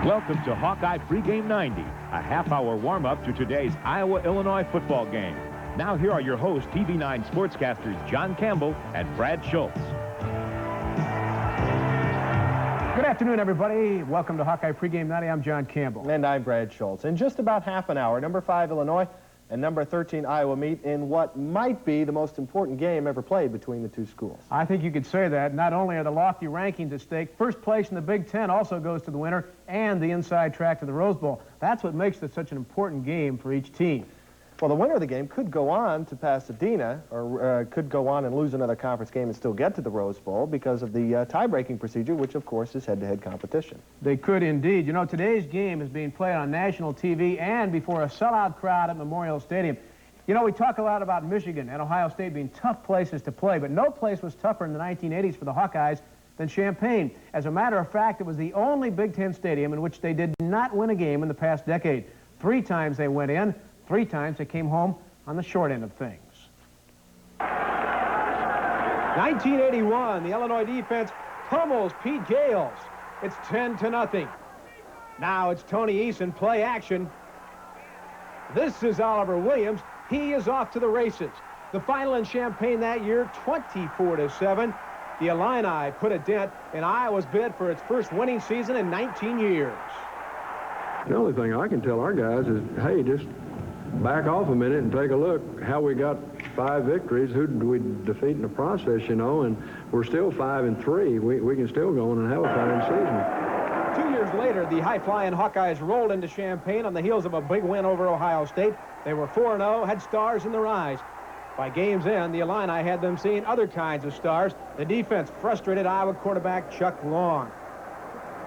Welcome to Hawkeye Pregame 90, a half-hour warm-up to today's Iowa-Illinois football game. Now here are your hosts, TV9 sportscasters John Campbell and Brad Schultz. Good afternoon, everybody. Welcome to Hawkeye Pregame 90. I'm John Campbell. And I'm Brad Schultz. In just about half an hour, number 5 Illinois and number 13 Iowa meet in what might be the most important game ever played between the two schools. I think you could say that. Not only are the lofty rankings at stake, first place in the Big Ten also goes to the winner and the inside track to the Rose Bowl. That's what makes this such an important game for each team. Well, the winner of the game could go on to Pasadena, or could go on and lose another conference game and still get to the Rose Bowl because of the tie-breaking procedure, which, of course, is head-to-head competition. They could indeed. You know, today's game is being played on national TV and before a sellout crowd at Memorial Stadium. You know, we talk a lot about Michigan and Ohio State being tough places to play, but no place was tougher in the 1980s for the Hawkeyes than Champaign. As a matter of fact, it was the only Big Ten stadium in which they did not win a game in the past decade. 3 times they went in. 3 times they came home on the short end of things. 1981, the Illinois defense pummels Pete Gales. It's 10-0. Now it's Tony Eason, play action. This is Oliver Williams. He is off to the races. The final in Champaign that year, 24-7. The Illini put a dent in Iowa's bid for its first winning season in 19 years. The only thing I can tell our guys is, hey, just back off a minute and take a look how we got 5 victories. Who did we defeat in the process, you know, and we're still 5-3. We can still go on and have a fine season. 2 years later, the high-flying Hawkeyes rolled into Champaign on the heels of a big win over Ohio State. They were 4-0, had stars in their eyes. By game's end, the Illini had them seeing other kinds of stars. The defense frustrated Iowa quarterback Chuck Long.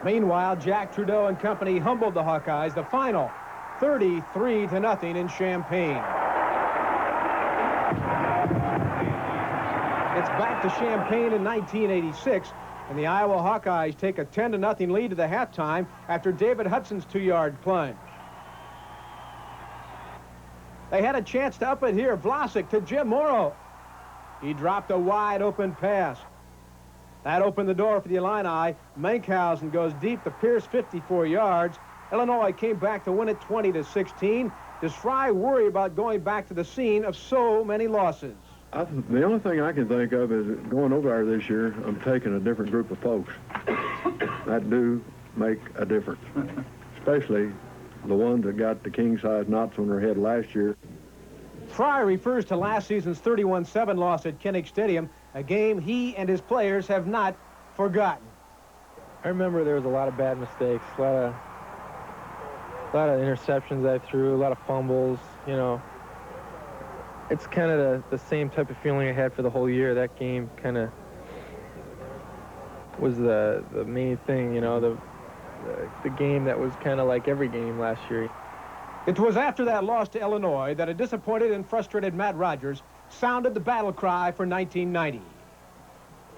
Meanwhile, Jack Trudeau and company humbled the Hawkeyes. The final, 33-0 in Champaign. It's back to Champaign in 1986, and the Iowa Hawkeyes take a 10-0 lead to the halftime after David Hudson's 2-yard plunge. They had a chance to up it here. Vlasic to Jim Morrow. He dropped a wide-open pass. That opened the door for the Illini. Menkhausen goes deep to Pierce, 54 yards. Illinois came back to win it 20-16. Does Fry worry about going back to the scene of so many losses? The only thing I can think of is going over there this year, I'm taking a different group of folks. That do make a difference, especially the ones that got the king-size knots on their head last year. Fry refers to last season's 31-7 loss at Kinnick Stadium, a game he and his players have not forgotten. I remember there was a lot of bad mistakes, a lot of interceptions I threw, a lot of fumbles, you know. It's kind of the same type of feeling I had for the whole year. That game kind of was the main thing, you know, the game that was kind of like every game last year. It was after that loss to Illinois that a disappointed and frustrated Matt Rodgers sounded the battle cry for 1990.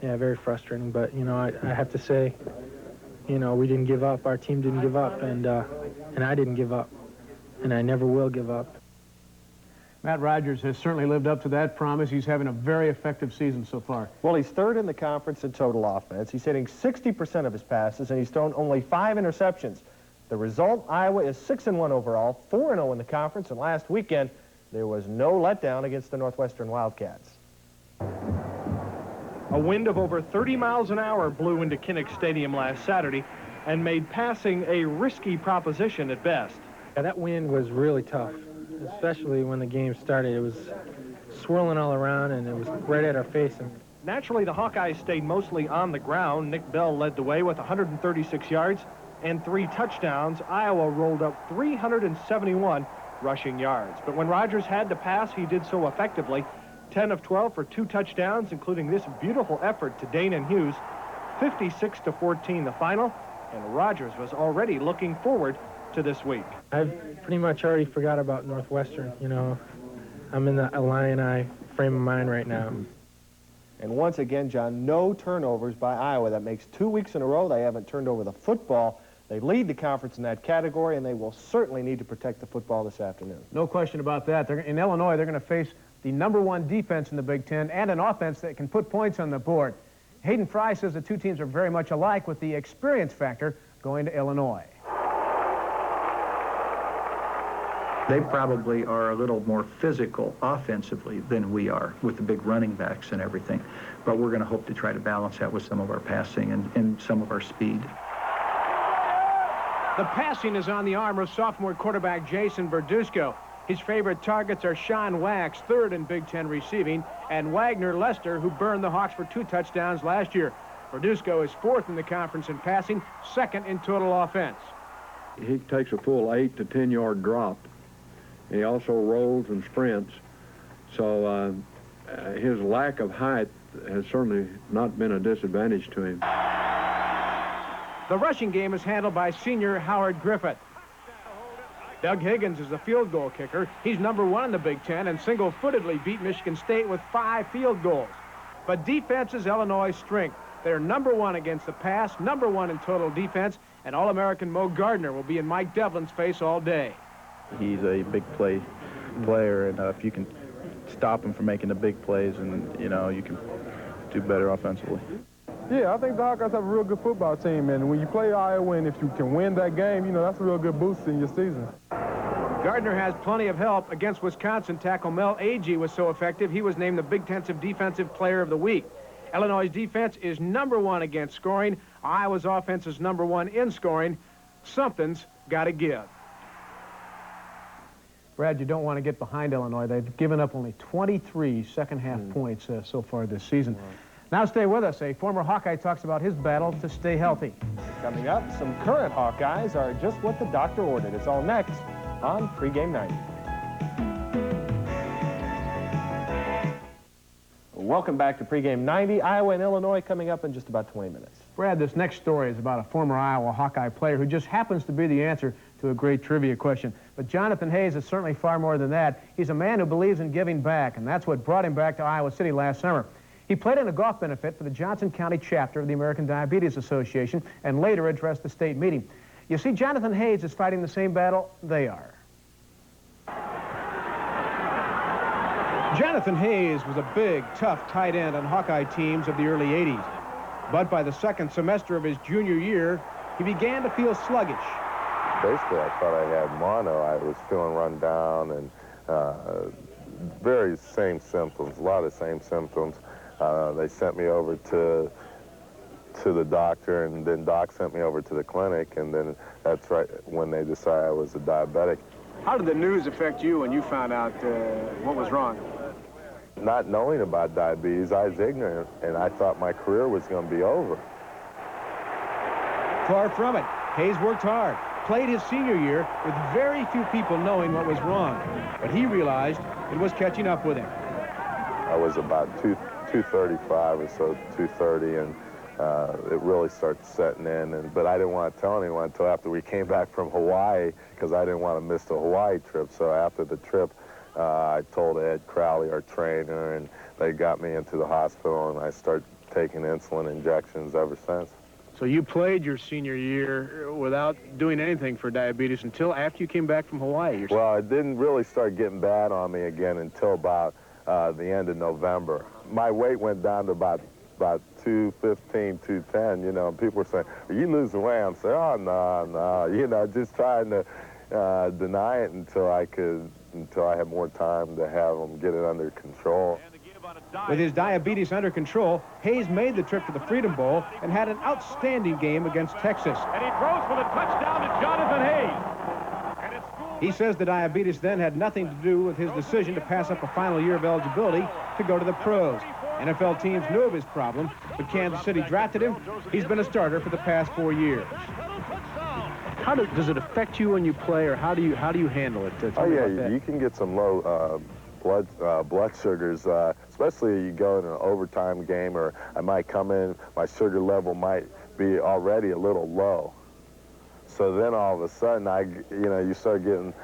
Yeah, very frustrating, but, you know, I have to say, you know, we didn't give up. Our team didn't give up, and I didn't give up, and I never will give up. Matt Rodgers has certainly lived up to that promise. He's having a very effective season so far. Well, he's 3rd in the conference in total offense. He's hitting 60% of his passes, and he's thrown only 5 interceptions. The result, Iowa is 6-1 overall, 4-0 in the conference, and last weekend, there was no letdown against the Northwestern Wildcats. A wind of over 30 miles an hour blew into Kinnick Stadium last Saturday and made passing a risky proposition at best. Yeah, that wind was really tough, especially when the game started. It was swirling all around, and it was right at our face. Naturally, the Hawkeyes stayed mostly on the ground. Nick Bell led the way with 136 yards and 3 touchdowns. Iowa rolled up 371 rushing yards. But when Rodgers had to pass, he did so effectively. 10 of 12 for 2 touchdowns, including this beautiful effort to Danon Hughes. 56-14 the final, and Rodgers was already looking forward to this week. I've pretty much already forgot about Northwestern, you know. I'm in the Illini frame of mind right now. And once again, John, no turnovers by Iowa. That makes 2 weeks in a row they haven't turned over the football. They lead the conference in that category, and they will certainly need to protect the football this afternoon. No question about that. In Illinois, they're going to face the #1 defense in the Big Ten and an offense that can put points on the board. Hayden Fry says the two teams are very much alike, with the experience factor going to Illinois. They probably are a little more physical offensively than we are with the big running backs and everything. But we're going to hope to try to balance that with some of our passing and some of our speed. The passing is on the arm of sophomore quarterback Jason Verduzco. His favorite targets are Sean Wax, third in Big Ten receiving, and Wagner Lester, who burned the Hawks for 2 touchdowns last year. Verduzco is fourth in the conference in passing, second in total offense. He takes a full 8 to 10 yard drop. He also rolls and sprints. So his lack of height has certainly not been a disadvantage to him. The rushing game is handled by senior Howard Griffith. Doug Higgins is the field goal kicker. He's #1 in the Big Ten and single-footedly beat Michigan State with 5 field goals. But defense is Illinois' strength. They're #1 against the pass, #1 in total defense, and All-American Mo Gardner will be in Mike Devlin's face all day. He's a big player, and if you can stop him from making the big plays, and you know, you can do better offensively. Yeah, I think the Hawkeyes have a real good football team, and when you play Iowa, and if you can win that game, you know, that's a real good boost in your season. Gardner has plenty of help. Against Wisconsin, tackle Mel Agee was so effective, he was named the Big Ten's Defensive Player of the Week. Illinois' defense is #1 against scoring. Iowa's offense is #1 in scoring. Something's got to give. Brad, you don't want to get behind Illinois. They've given up only 23 second-half points so far this season. Now stay with us. A former Hawkeye talks about his battle to stay healthy. Coming up, some current Hawkeyes are just what the doctor ordered. It's all next on Pregame 90. Welcome back to Pregame 90. Iowa and Illinois coming up in just about 20 minutes. Brad, this next story is about a former Iowa Hawkeye player who just happens to be the answer to a great trivia question. But Jonathan Hayes is certainly far more than that. He's a man who believes in giving back, and that's what brought him back to Iowa City last summer. He played in a golf benefit for the Johnson County chapter of the American Diabetes Association and later addressed the state meeting. You see, Jonathan Hayes is fighting the same battle they are. Jonathan Hayes was a big, tough tight end on Hawkeye teams of the early 80s. But by the second semester of his junior year, he began to feel sluggish. Basically, I thought I had mono. I was feeling run down and very same symptoms, a lot of same symptoms. They sent me over to the doctor, and then Doc sent me over to the clinic, and then that's right when they decided I was a diabetic. How did the news affect you when you found out what was wrong? Not knowing about diabetes, I was ignorant, and I thought my career was going to be over. Far from it. Hayes worked hard, played his senior year with very few people knowing what was wrong. But he realized it was catching up with him. I was about 235 or so, 230, and it really started setting in. But I didn't want to tell anyone until after we came back from Hawaii, because I didn't want to miss the Hawaii trip. So after the trip, I told Ed Crowley, our trainer, and they got me into the hospital, and I started taking insulin injections ever since. So you played your senior year without doing anything for diabetes until after you came back from Hawaii? Well, it didn't really start getting bad on me again until about the end of November. My weight went down to about 215, 210, you know, and people were saying, are you losing weight? I'm saying, oh, no, you know, just trying to deny it until I had more time to have them get it under control. With his diabetes under control, Hayes made the trip to the Freedom Bowl and had an outstanding game against Texas. And he throws for the touchdown to Jonathan Hayes. He says the diabetes then had nothing to do with his decision to pass up a final year of eligibility to go to the pros. NFL teams knew of his problem, but Kansas City drafted him. He's been a starter for the past 4 years. How does it affect you when you play, or how do you handle it? Oh yeah, you can get some low blood sugars, especially you go in an overtime game, or I might come in, my sugar level might be already a little low. So then all of a sudden, you start getting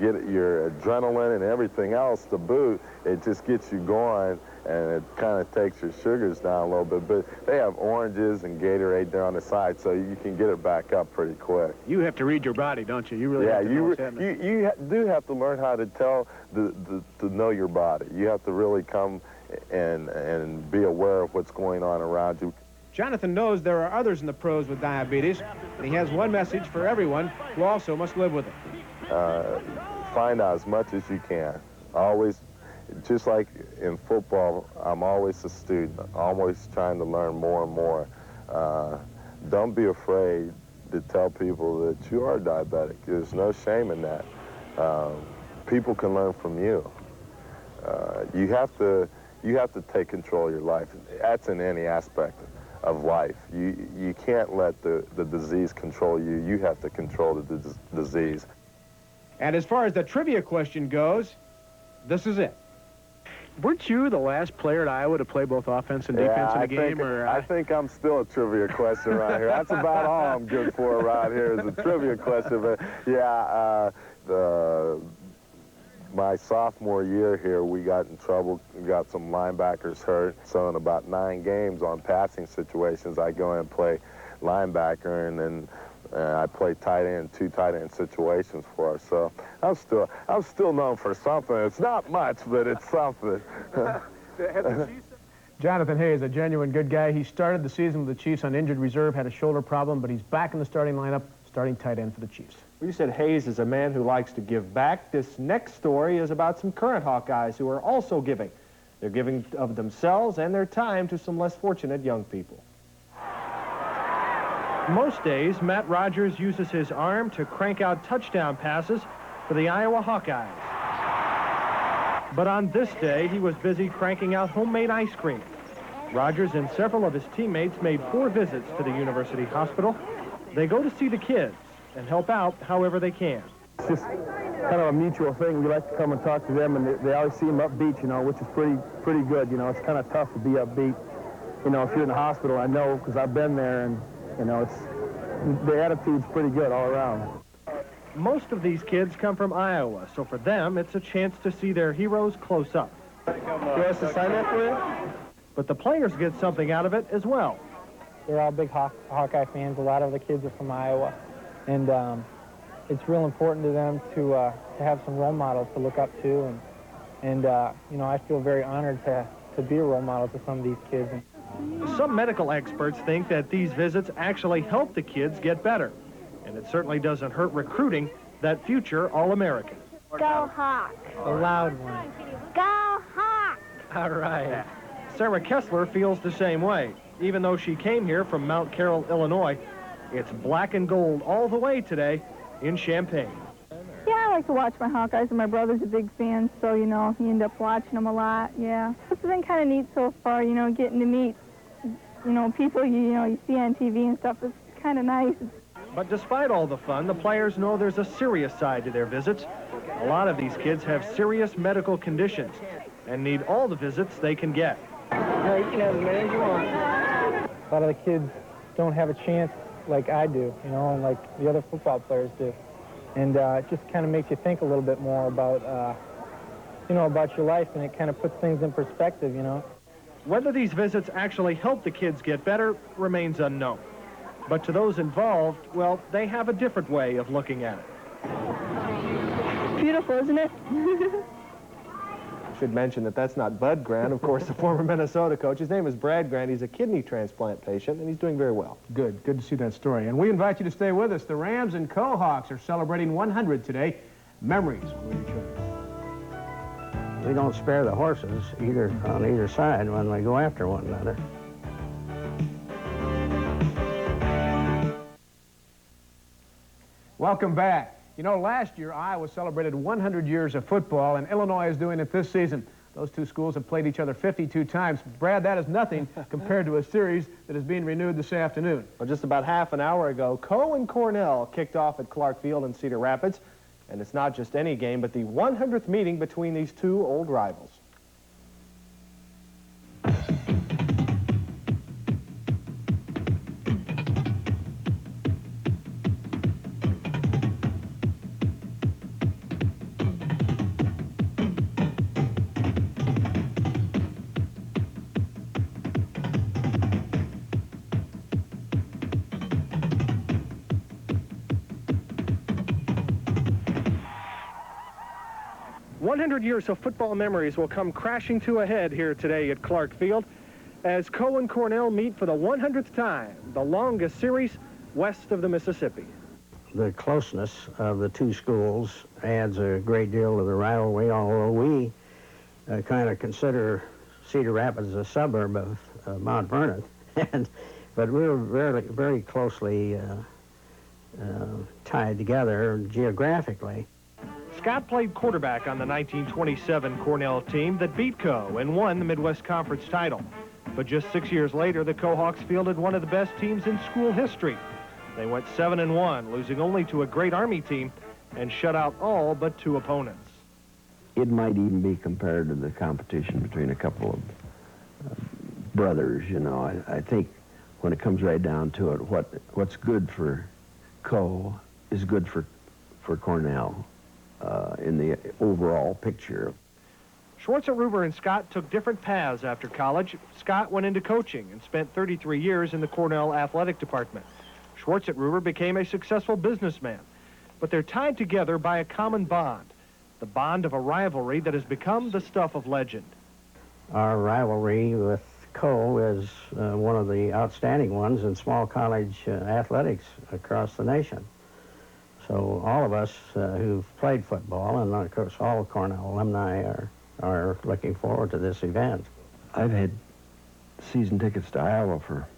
your adrenaline and everything else to boot. It just gets you going, and it kind of takes your sugars down a little bit. But they have oranges and Gatorade there on the side, so you can get it back up pretty quick. You have to read your body, don't you? You really have to know what's happening. You do have to learn how to tell, to know your body. You have to really come and be aware of what's going on around you. Jonathan knows there are others in the pros with diabetes, and he has one message for everyone who also must live with it. find out as much as you can. Always, just like in football, I'm always a student, always trying to learn more and more. Don't be afraid to tell people that you are diabetic. There's no shame in that. People can learn from you. You have to take control of your life. That's in any aspect of life. You can't let the disease control you. You have to control the disease. And as far as the trivia question goes, this is it. Weren't you the last player at Iowa to play both offense and defense in a game? I think I'm still a trivia question right here. That's about all I'm good for right here is a trivia question. But yeah, my sophomore year here, we got in trouble. We got some linebackers hurt. So in about 9 games on passing situations, I go in and play linebacker, and then I play tight end, 2 tight end situations for us. So I'm still known for something. It's not much, but it's something. Jonathan Hayes, a genuine good guy. He started the season with the Chiefs on injured reserve, had a shoulder problem, but he's back in the starting lineup, starting tight end for the Chiefs. You said Hayes is a man who likes to give back. This next story is about some current Hawkeyes who are also giving. They're giving of themselves and their time to some less fortunate young people. Most days, Matt Rodgers uses his arm to crank out touchdown passes for the Iowa Hawkeyes. But on this day, he was busy cranking out homemade ice cream. Rodgers and several of his teammates made 4 visits to the university hospital. They go to see the kids and help out however they can. It's just kind of a mutual thing. We like to come and talk to them, and they always seem upbeat, you know, which is pretty good. You know, it's kind of tough to be upbeat. You know, if you're in the hospital, I know because I've been there, and you know, the attitude's pretty good all around. Most of these kids come from Iowa, so for them, it's a chance to see their heroes close up. You want us to sign up for it? But the players get something out of it as well. They're all big Hawkeye fans. A lot of the kids are from Iowa, and it's real important to them to have some role models to look up to, and you know, I feel very honored to be a role model to some of these kids. Some medical experts think that these visits actually help the kids get better, and it certainly doesn't hurt recruiting that future All-American. Go Hawks! A loud one. Go Hawks! All right. Sarah Kessler feels the same way. Even though she came here from Mount Carroll, Illinois, it's black and gold all the way today in Champaign. Yeah, I like to watch my Hawkeyes, and my brother's a big fan, so, you know, he ended up watching them a lot, yeah. It's been kind of neat so far, you know, getting to meet, you know, people you see on TV and stuff. It's kind of nice. But despite all the fun, the players know there's a serious side to their visits. A lot of these kids have serious medical conditions and need all the visits they can get. Yeah, you can have as many as you want. A lot of the kids don't have a chance like I do, you know, and like the other football players do. And it just kind of makes you think a little bit more about, you know, about your life, and it kind of puts things in perspective, you know. Whether these visits actually help the kids get better remains unknown. But to those involved, well, they have a different way of looking at it. Beautiful, isn't it? Should mention that that's not Bud Grant, of course, the former Minnesota coach. His name is Brad Grant. He's a kidney transplant patient, and he's doing very well. Good to see that story. And we invite you to stay with us. The Rams and Co-Hawks are celebrating 100 today. Memories will be your choice. We don't spare the horses on either side when we go after one another. Welcome back. You know, last year, Iowa celebrated 100 years of football, and Illinois is doing it this season. Those two schools have played each other 52 times. Brad, that is nothing compared to a series that is being renewed this afternoon. Well, just about half an hour ago, Co and Cornell kicked off at Clark Field in Cedar Rapids. And it's not just any game, but the 100th meeting between these two old rivals. 100 years of football memories will come crashing to a head here today at Clark Field as Co and Cornell meet for the 100th time, the longest series west of the Mississippi. the closeness of the two schools adds a great deal to the rivalry, although we kind of consider Cedar Rapids a suburb of Mount Vernon. But we're very closely tied together geographically. Scott played quarterback on the 1927 Cornell team that beat Co and won the Midwest Conference title. But just 6 years later, the Co-Hawks fielded one of the best teams in school history. They went 7-1, losing only to a great Army team, and shut out all but 2 opponents. It might even be compared to the competition between a couple of brothers, you know. I think when it comes right down to it, what's good for Co is good for Cornell in the overall picture. Schwartz at Ruber and Scott took different paths after college. Scott went into coaching and spent 33 years in the Cornell athletic department. Schwartz at Ruber became a successful businessman, but they're tied together by a common bond, the bond of a rivalry that has become the stuff of legend. Our rivalry with Co is one of the outstanding ones in small college athletics across the nation. So all of us who've played football, and of course all Cornell alumni, are looking forward to this event. I've had season tickets to Iowa for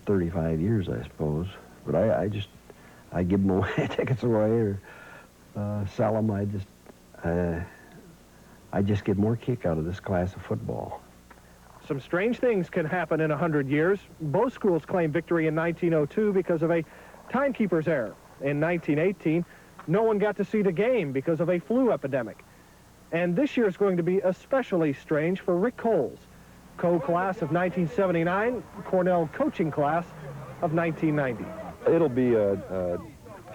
35 years, I suppose. But I give them away, tickets away, or sell them. I just get more kick out of this class of football. Some strange things can happen in 100 years. Both schools claimed victory in 1902 because of a timekeeper's error. In 1918, no one got to see the game because of a flu epidemic. And this year is going to be especially strange for Rick Coles, co-class of 1979, Cornell coaching class of 1990. It'll be a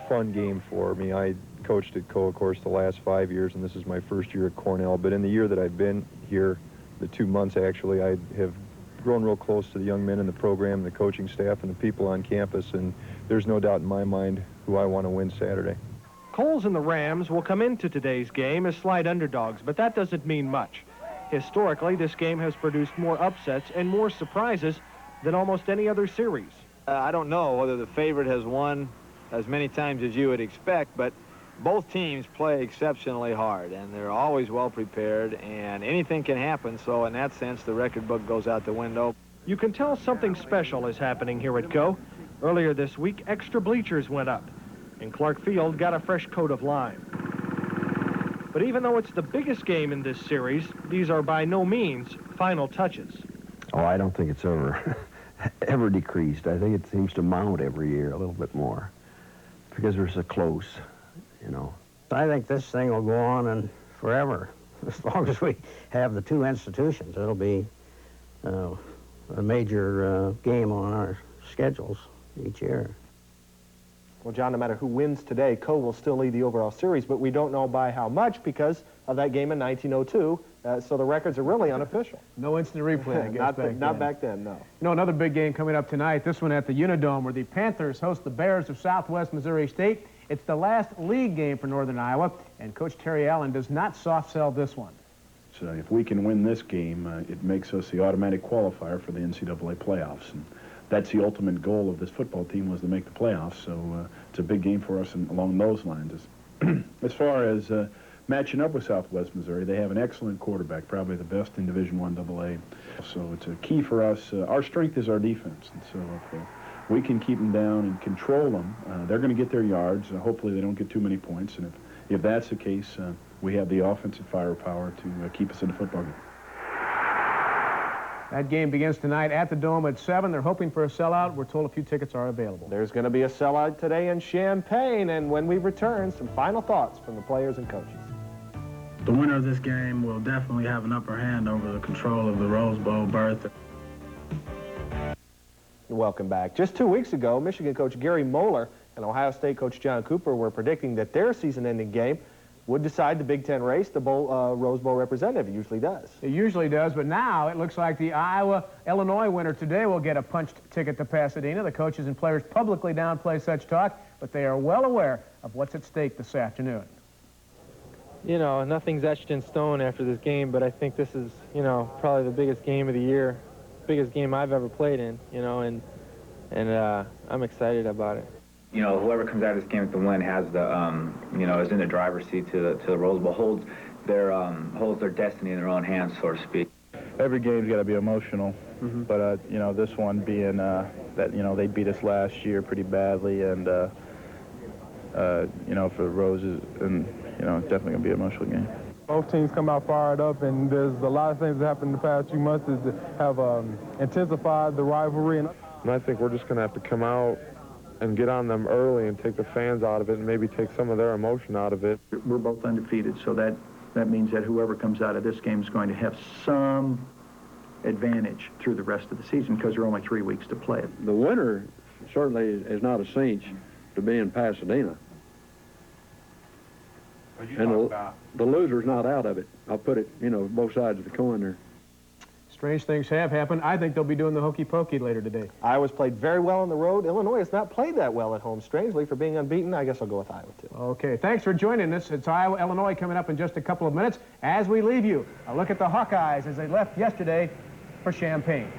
fun game for me. I coached at Co, of course, the last 5 years, and this is my first year at Cornell. But in the year that I've been here, the 2 months actually, I have grown real close to the young men in the program, the coaching staff, and the people on campus, and there's no doubt in my mind who I want to win Saturday. Coles and the Rams will come into today's game as slight underdogs, but that doesn't mean much. Historically, this game has produced more upsets and more surprises than almost any other series. I don't know whether the favorite has won as many times as you would expect, but both teams play exceptionally hard, and they're always well prepared, and anything can happen, so in that sense, the record book goes out the window. You can tell something special is happening here at Co. Earlier this week, extra bleachers went up, and Clark Field got a fresh coat of lime. But even though it's the biggest game in this series, these are by no means final touches. Oh, I don't think it's ever decreased. I think it seems to mount every year a little bit more because we're so close, you know. I think this thing will go on and forever. As long as we have the two institutions, it'll be a major game on our schedules each year. Well, John, no matter who wins today, Co will still lead the overall series, but we don't know by how much because of that game in 1902, so the records are really unofficial. No instant replay, I guess, not back then, no. You know, another big game coming up tonight, this one at the Unidome, where the Panthers host the Bears of Southwest Missouri State. It's the last league game for Northern Iowa, and Coach Terry Allen does not soft sell this one. So if we can win this game, it makes us the automatic qualifier for the NCAA playoffs. And that's the ultimate goal of this football team, was to make the playoffs. So it's a big game for us along those lines. As far as matching up with Southwest Missouri, they have an excellent quarterback, probably the best in Division I AA. So it's a key for us. Our strength is our defense. And so if we can keep them down and control them, they're going to get their yards. Hopefully they don't get too many points. And if that's the case, we have the offensive firepower to keep us in the football game. That game begins tonight at the Dome at 7. They're hoping for a sellout. We're told a few tickets are available. There's going to be a sellout today in Champaign, and when we return, some final thoughts from the players and coaches. The winner of this game will definitely have an upper hand over the control of the Rose Bowl berth. Welcome back. Just 2 weeks ago, Michigan coach Gary Moeller and Ohio State coach John Cooper were predicting that their season-ending game would decide the Big Ten race. The Rose Bowl representative. It usually does. It usually does, but now it looks like the Iowa-Illinois winner today will get a punched ticket to Pasadena. The coaches and players publicly downplay such talk, but they are well aware of what's at stake this afternoon. You know, nothing's etched in stone after this game, but I think this is, you know, probably the biggest game of the year, biggest game I've ever played in, you know, and I'm excited about it. You know, whoever comes out of this game with the win has the, you know, is in the driver's seat to the Rose Bowl, holds their destiny in their own hands, so to speak. Every game's got to be emotional, but you know, this one being that, you know, they beat us last year pretty badly, and you know, for the Roses, and you know, it's definitely gonna be an emotional game. Both teams come out fired up, and there's a lot of things that happened in the past few months that have intensified the rivalry. And I think we're just going to have to come out and get on them early and take the fans out of it and maybe take some of their emotion out of it. We're both undefeated, so that means that whoever comes out of this game is going to have some advantage through the rest of the season because there are only 3 weeks to play it. The winner certainly is not a cinch to be in Pasadena. And the loser's not out of it. I'll put it, you know, both sides of the coin there. Strange things have happened. I think they'll be doing the hokey pokey later today. Iowa's played very well on the road. Illinois has not played that well at home, strangely, for being unbeaten. I guess I'll go with Iowa, too. Okay, thanks for joining us. It's Iowa, Illinois coming up in just a couple of minutes. As we leave you, a look at the Hawkeyes as they left yesterday for Champaign.